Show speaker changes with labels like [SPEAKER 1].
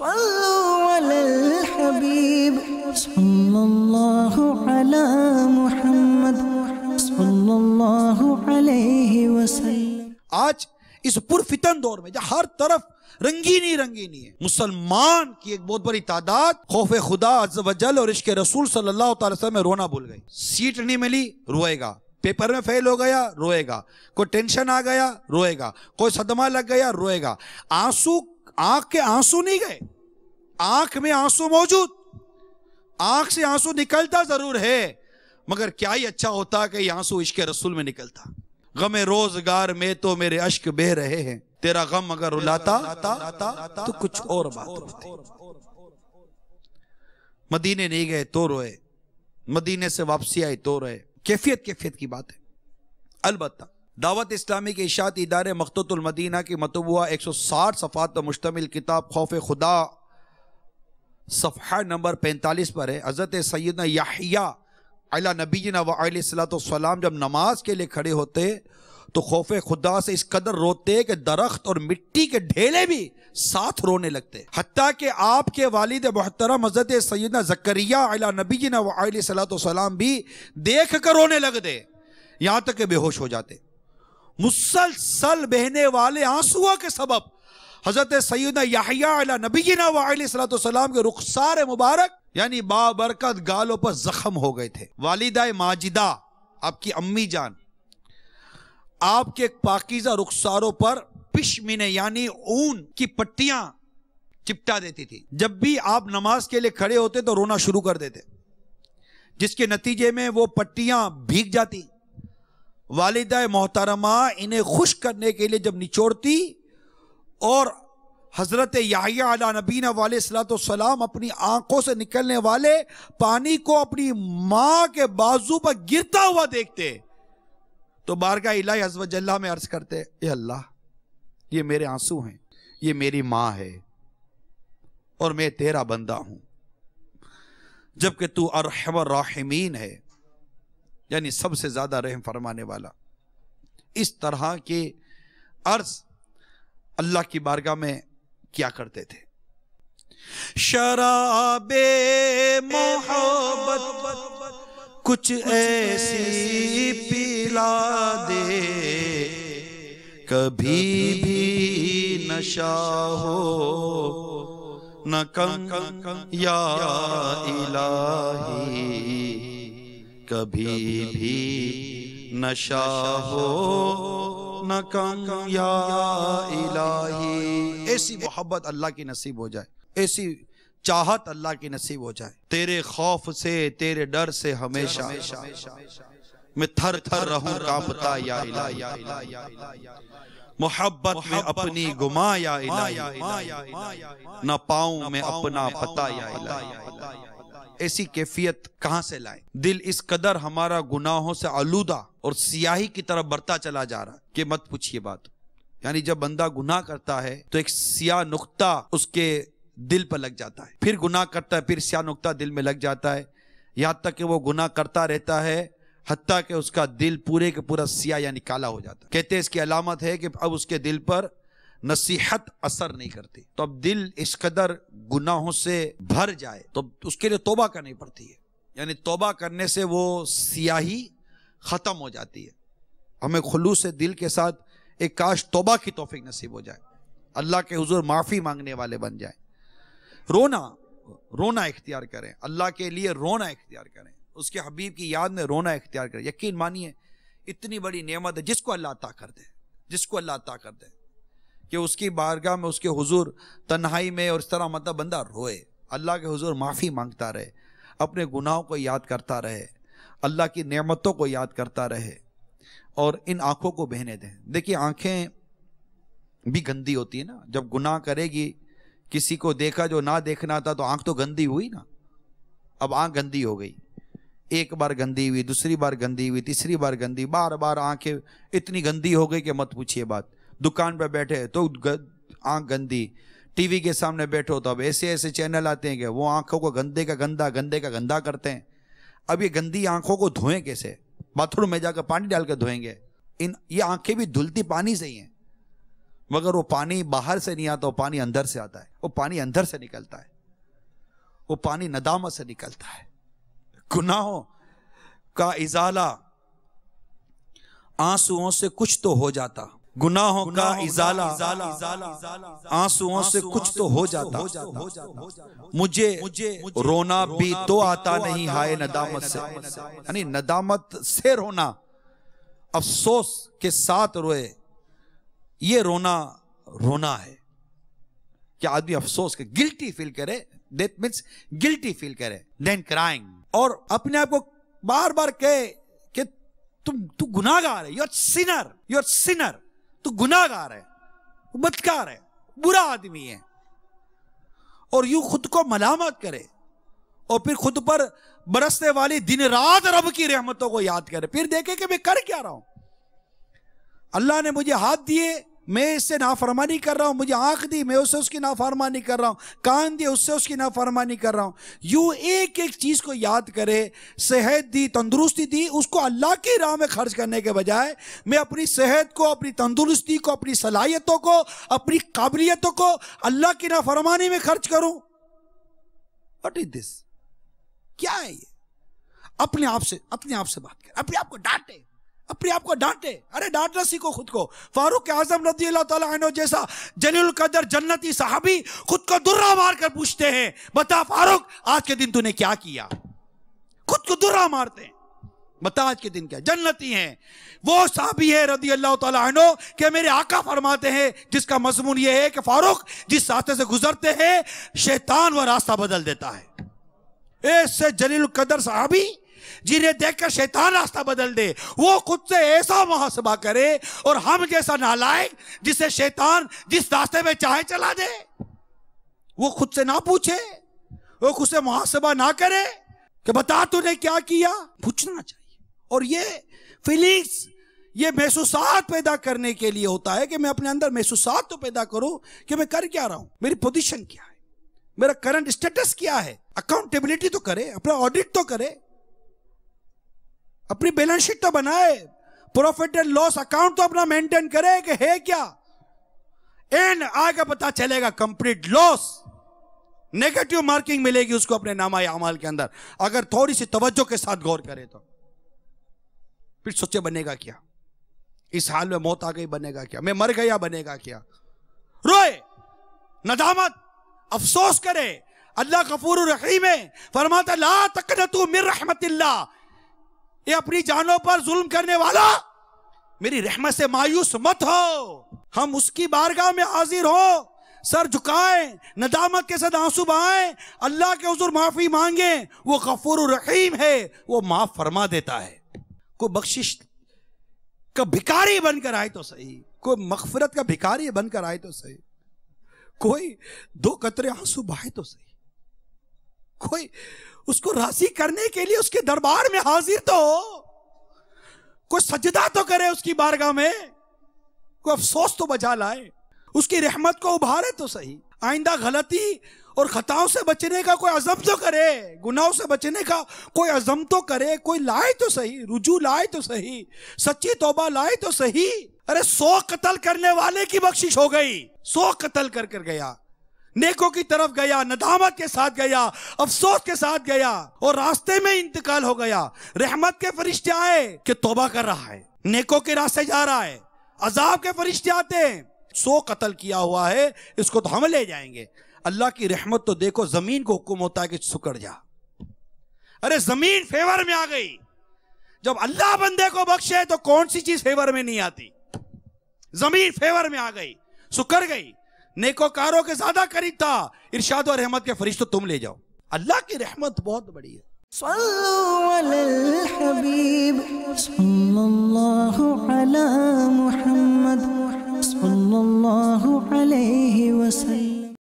[SPEAKER 1] صلوا علی الحبیب صلی اللہ علی محمد صلی اللہ علیہ وسلم۔
[SPEAKER 2] آج اس پرفتن دور میں جہاں ہر طرف رنگینی رنگینی ہے، مسلمان کی ایک بہت بڑی تعداد خوف خدا عز و جل اور عشق رسول صلی اللہ تعالی وسلم میں رونا بھول گئی۔ سیٹ نہیں ملی روئے گا، پیپر میں فیل ہو گیا روئے گا، کوئی ٹینشن آ گیا روئے گا، کوئی صدمہ لگ گیا روئے گا۔ آنسو، آنکھ کے آنسو نہیں گئے، آنکھ میں آنسو موجود، آنکھ سے آنسو نکلتا ضرور ہے، مگر کیا ہی اچھا ہوتا کہ یہ آنسو عشق رسول میں نکلتا۔ غم روزگار میں تو میرے اشک بہ رہے ہیں، تیرا غم اگر رلاتا تو کچھ اور بات ہوتی۔ مدینے نہیں گئے تو روئے، مدینے سے واپسی آئی تو روئے۔ کیفیت کی بات ہے۔ البتہ دعوت اسلامی کے اشاعتی ادارے مخطوط المدینہ کی مطبوعہ 160 صفحات پر مشتمل کتاب خوف خدا صفحہ نمبر 45 پر ہے۔ حضرت سیدنا یحییٰ علی نبینا و علیہ السلام جب نماز کے لیے کھڑے ہوتے تو خوف خدا سے اس قدر روتے کہ درخت اور مٹی کے ڈھیلے بھی ساتھ رونے لگتے، حتیٰ کہ آپ کے والد محترم حضرت سیدنا زکریا علی نبینا و علیہ السلام بھی دیکھ کر رونے لگتے، یہاں تک کہ بے ہوش ہو جاتے۔ مسلسل بہنے والے آنسوؤں کے سبب حضرت سیدنا یحییٰ علی نبینا و علیہ السلام کے رخسار مبارک یعنی بابرکت گالوں پر زخم ہو گئے تھے۔ والدہ ماجدہ آپ کی امی جان آپ کے پاکیزہ رخساروں پر پشمینے یعنی اون کی پٹیاں چپٹا دیتی تھی۔ جب بھی آپ نماز کے لیے کھڑے ہوتے تو رونا شروع کر دیتے، جس کے نتیجے میں وہ پٹیاں بھیگ جاتی۔ والدہ محترمہ انہیں خوش کرنے کے لیے جب نچوڑتی اور حضرت یحییٰ علی نبینا علیہ السلام اپنی آنکھوں سے نکلنے والے پانی کو اپنی ماں کے بازو پر گرتا ہوا دیکھتے تو بارگاہ الہی عز و جلہ میں عرض کرتے، اے اللہ یہ میرے آنسو ہیں، یہ میری ماں ہے اور میں تیرا بندہ ہوں، جبکہ تو ارحم الراحمین ہے، یعنی سب سے زیادہ رحم فرمانے والا۔ اس طرح کے عرض اللہ کی بارگاہ میں کیا کرتے تھے۔ شراب محبت کچھ ایسی پلا دے، کبھی بھی نشہ ہو نہ کم یا الہی، کبھی بھی نشہ ہو نہ کم یا الہی۔ ایسی محبت اللہ کی نصیب ہو جائے، ایسی چاہت اللہ کی نصیب ہو جائے۔ تیرے خوف سے تیرے ڈر سے ہمیشہ میں تھر تھر رہوں کانپتا یا الہی، محبت میں اپنی گما یا الہی، نہ پاؤں میں اپنا پتا یا الہی۔ ایسی کیفیت کہاں سے لائیں؟ دل اس قدر ہمارا گناہوں سے آلودہ اور سیاہی کی طرف بڑھتا چلا جا رہا کہ مت پوچھئے بات۔ یعنی جب بندہ گناہ کرتا ہے تو ایک سیاہ نقطہ اس کے دل پر لگ جاتا ہے، پھر گناہ کرتا ہے، پھر سیاہ نقطہ دل میں لگ جاتا ہے، یہاں تک کہ وہ گناہ کرتا رہتا ہے حتیٰ کہ اس کا دل پورے کے پورا سیاہ یعنی کالا ہو جاتا ہے۔ کہتے ہیں اس کی علامت ہے کہ اب اس کے دل پر نصیحت اثر نہیں کرتی۔ تو اب دل اس قدر گناہوں سے بھر جائے تو اس کے لیے توبہ کرنی پڑتی ہے، یعنی توبہ کرنے سے وہ سیاہی ختم ہو جاتی ہے۔ ہمیں خلوص دل کے ساتھ ایک کاش توبہ کی توفیق نصیب ہو جائے، اللہ کے حضور معافی مانگنے والے بن جائیں۔ رونا اختیار کریں، اللہ کے لیے رونا اختیار کریں، اس کے حبیب کی یاد میں رونا اختیار کریں۔ یقین مانیے اتنی بڑی نعمت ہے جس کو اللہ عطا کر دے، جس کو اللہ عطا کر دے کہ اس کی بارگاہ میں اس کے حضور تنہائی میں اور اس طرح مطلب بندہ روئے، اللہ کے حضور معافی مانگتا رہے، اپنے گناہوں کو یاد کرتا رہے، اللہ کی نعمتوں کو یاد کرتا رہے اور ان آنکھوں کو بہنے دیں۔ دیکھیے آنکھیں بھی گندی ہوتی ہے نا، جب گناہ کرے گی، کسی کو دیکھا جو نہ دیکھنا تھا تو آنکھ تو گندی ہوئی نا۔ اب آنکھ گندی ہو گئی، ایک بار گندی ہوئی، دوسری بار گندی ہوئی، تیسری بار گندی، بار بار آنکھیں اتنی گندی ہو گئی کہ مت پوچھئے بات۔ دکان پہ بیٹھے تو آنکھ گندی، ٹی وی کے سامنے بیٹھو تو اب ایسے چینل آتے ہیں کہ وہ آنکھوں کو گندے کا گندا کرتے ہیں۔ اب یہ گندی آنکھوں کو دھوئیں کیسے؟ باتھ روم میں جا کر پانی ڈال کر دھوئیں گے؟ یہ آنکھیں بھی دھلتی پانی سے ہی ہیں، مگر وہ پانی باہر سے نہیں آتا، وہ پانی اندر سے آتا ہے، وہ پانی اندر سے نکلتا ہے، وہ پانی ندامت سے نکلتا ہے، گناہوں کا ازالہ آنسوؤں سے کچھ تو ہو جاتا، گناہوں کا ازالہ آنسوؤں سے کچھ تو ہو جاتا، مجھے رونا بھی تو آتا نہیں ہائے ندامت سے، یعنی ندامت سے رونا، افسوس کے ساتھ روئے، یہ رونا رونا ہے کہ آدمی افسوس کے گلٹی فیل کرے، دیٹ مینس گلٹی فیل کرے، دین کرائنگ، اور اپنے آپ کو بار بار کہے کہ تو گناہگار ہے، یو آر سینر، تو گناہگار ہے، بدکار ہے، برا آدمی ہے، اور یوں خود کو ملامت کرے، اور پھر خود پر برسنے والی دن رات رب کی رحمتوں کو یاد کرے، پھر دیکھے کہ میں کر کیا رہا ہوں، اللہ نے مجھے ہاتھ دیے، میں اس سے نافرمانی کر رہا ہوں، مجھے آنکھ دی، میں اس سے اس کی نافرمانی کر رہا ہوں، کان دی، اس سے اس کی نافرمانی کر رہا ہوں، یوں ایک ایک چیز کو یاد کرے، صحت دی، تندرستی دی، اس کو اللہ کی راہ میں خرچ کرنے کے بجائے میں اپنی صحت کو، اپنی تندرستی کو، اپنی صلاحیتوں کو، اپنی قابلیتوں کو اللہ کی نافرمانی میں خرچ کروں. What is this؟ کیا ہے یہ؟ اپنے آپ سے بات کرے، اپنے آپ کو ڈانٹے، اپنے آپ کو ڈانٹے، ارے ڈانٹنا سیکھو خود کو. فاروق اعظم رضی اللہ تعالیٰ عنہ جیسا جلیل القدر جنتی صحابی خود کو درہ مار کر پوچھتے ہیں، بتا فاروق آج کے دن تو نے کیا کیا؟ خود کو درہ مارتے ہیں، بتا آج کے دن کیا. جنتی ہیں وہ صحابی ہے رضی اللہ تعالیٰ عنہ کہ میرے آقا فرماتے ہیں جس کا مضمون یہ ہے کہ فاروق جس راستے سے گزرتے ہیں شیطان وہ راستہ بدل دیتا ہے. ایسے جلیل القدر صحابی جنہیں دیکھ کر شیطان راستہ بدل دے، وہ خود سے ایسا محاسبہ کرے، اور ہم جیسا نالائق جسے شیطان جس راستے میں چاہے چلا دے، وہ خود سے نہ پوچھے، وہ خود سے محاسبہ نہ کرے کہ بتا تو نے کیا کیا. پوچھنا چاہیے. اور یہ فیلنگز، یہ محسوسات پیدا کرنے کے لیے ہوتا ہے کہ میں اپنے اندر محسوسات تو پیدا کروں کہ میں کر کیا رہا ہوں، میری پوزیشن کیا ہے، میرا کرنٹ اسٹیٹس کیا ہے. اکاؤنٹیبلٹی تو کرے، اپنا آڈٹ تو کرے، اپنی بیلنس شیٹ تو بنائے، پروفٹ اینڈ لاس اکاؤنٹ تو اپنا مینٹین کرے کہ ہے کیا. اینڈ آگے پتا چلے گا کمپلیٹ لاس، نیگیٹو مارکنگ ملے گی اس کو اپنے نامہ اعمال کے اندر اگر تھوڑی سی توجہ کے ساتھ غور کرے تو. پھر سوچے بنے گا کیا، اس حال میں موت آ گئی بنے گا کیا، میں مر گیا بنے گا کیا. روئے، ندامت، افسوس کرے. اللہ غفور الرحیم ہے، فرماتا لا تقنطوا من رحمت اللہ، یہ اپنی جانوں پر ظلم کرنے والا میری رحمت سے مایوس مت ہو. ہم اس کی بارگاہ میں حاضر ہو، سر جھکائیں، ندامت کے ساتھ آنسو بہائیں، اللہ کے حضور معافی مانگیں. وہ غفور الرحیم ہے، وہ معاف فرما دیتا ہے. کوئی بخشش کا بھکاری بن کر آئے تو صحیح، کوئی مغفرت کا بھکاری بن کر آئے تو صحیح، کوئی 2 قطرے آنسو بہائے تو صحیح، کوئی اس کو راضی کرنے کے لیے اس کے دربار میں حاضر تو ہو، کوئی سجدہ تو کرے اس کی بارگاہ میں، کوئی افسوس تو بجا لائے، اس کی رحمت کو ابھارے تو صحیح. آئندہ غلطی اور خطاؤں سے بچنے کا کوئی عزم تو کرے، گناہوں سے بچنے کا کوئی عزم تو کرے، کوئی لائے تو صحیح، رجوع لائے تو صحیح، سچی توبہ لائے تو صحیح. ارے 100 قتل کرنے والے کی بخشش ہو گئی، 100 قتل کر گیا، نیکوں کی طرف گیا، ندامت کے ساتھ گیا، افسوس کے ساتھ گیا، اور راستے میں انتقال ہو گیا. رحمت کے فرشتے آئے کہ توبہ کر رہا ہے، نیکوں کے راستے جا رہا ہے. عذاب کے فرشتے آتے ہیں، 100 قتل کیا ہوا ہے، اس کو تو ہم لے جائیں گے. اللہ کی رحمت تو دیکھو، زمین کو حکم ہوتا ہے کہ سکڑ جا. ارے زمین فیور میں آ گئی. جب اللہ بندے کو بخشے تو کون سی چیز فیور میں نہیں آتی. زمین فیور میں آ گئی، سکڑ گئی. نیکوکاروں کے زیادہ قریب تھا، ارشاد و رحمت کے فرشتوں تم لے جاؤ. اللہ کی رحمت بہت بڑی ہے.
[SPEAKER 1] صلو علی الحبیب صلی اللہ علیہ